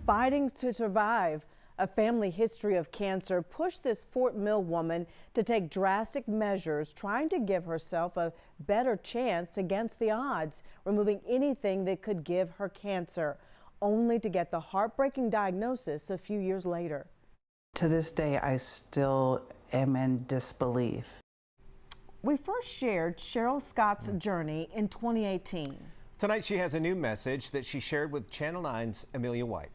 fighting to survive. A family history of cancer pushed this Fort Mill woman to take drastic measures, trying to give herself a better chance against the odds, removing anything that could give her cancer, only to get the heartbreaking diagnosis a few years later. To this day, I still am in disbelief. We first shared Cheryl Scott's journey in 2018. Tonight, she has a new message that she shared with Channel 9's Amelia White.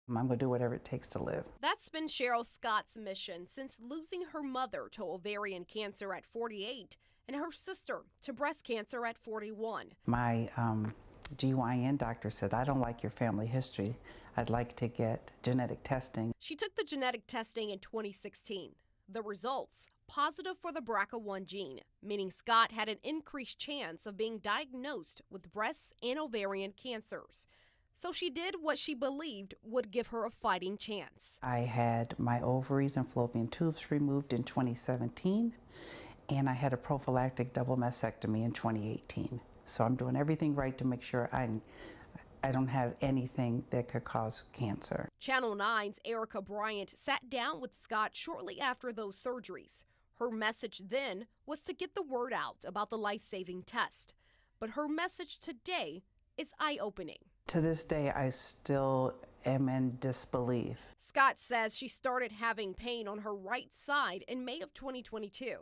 I'm going to do whatever it takes to live. That's been Cheryl Scott's mission since losing her mother to ovarian cancer at 48 and her sister to breast cancer at 41. My GYN doctor said, I don't like your family history. I'd like to get genetic testing. She took the genetic testing in 2016. The results, positive for the BRCA1 gene, meaning Scott had an increased chance of being diagnosed with breast and ovarian cancers. So she did what she believed would give her a fighting chance. I had my ovaries and fallopian tubes removed in 2017, and I had a prophylactic double mastectomy in 2018. So I'm doing everything right to make sure I don't have anything that could cause cancer. Channel 9's Erica Bryant sat down with Scott shortly after those surgeries. Her message then was to get the word out about the life-saving test. But her message today is eye-opening. To this day, I still am in disbelief. Scott says she started having pain on her right side in May of 2022.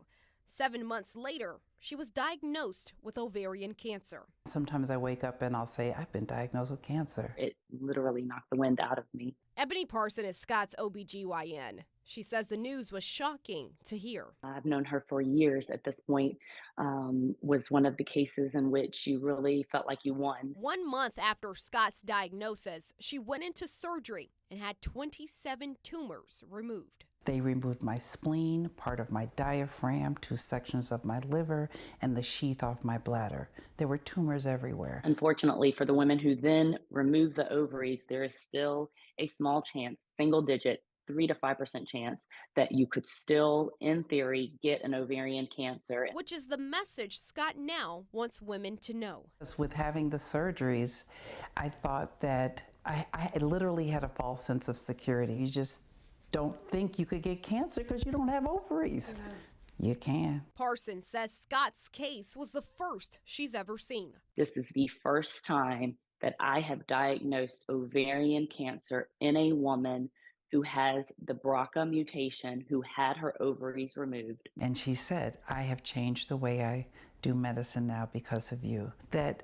7 months later, she was diagnosed with ovarian cancer. Sometimes I wake up and I'll say, I've been diagnosed with cancer. It literally knocked the wind out of me. Ebony Parson is Scott's OBGYN. She says the news was shocking to hear. I've known her for years at this point. Was one of the cases in which you really felt like you won. 1 month after Scott's diagnosis, she went into surgery and had 27 tumors removed. They removed my spleen, part of my diaphragm, 2 sections of my liver, and the sheath off my bladder. There were tumors everywhere. Unfortunately, for the women who then remove the ovaries, there is still a small chance, single digit, 3 to 5% chance that you could still, in theory, get an ovarian cancer. Which is the message Scott now wants women to know. With having the surgeries, I thought that I literally had a false sense of security. You just don't think you could get cancer because you don't have ovaries. You can. Parson says Scott's case was the first she's ever seen. This is the first time that I have diagnosed ovarian cancer in a woman who has the BRCA mutation, who had her ovaries removed. And she said, I have changed the way I do medicine now because of you. That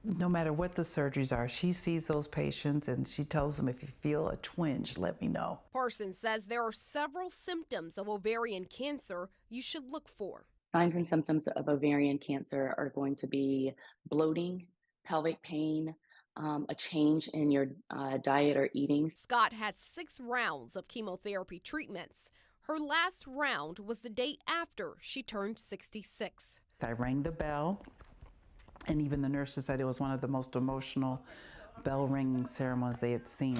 no matter what the surgeries are, she sees those patients and she tells them, if you feel a twinge, let me know. Parson says there are several symptoms of ovarian cancer you should look for. Signs and symptoms of ovarian cancer are going to be bloating, pelvic pain, a change in your diet or eating. Scott had 6 rounds of chemotherapy treatments. Her last round was the day after she turned 66. I rang the bell, and even the nurses said it was one of the most emotional bell ringing ceremonies they had seen.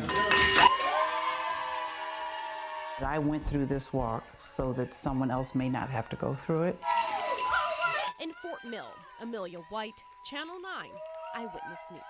I went through this walk so that someone else may not have to go through it. In Fort Mill, Amelia White, Channel 9 Eyewitness News.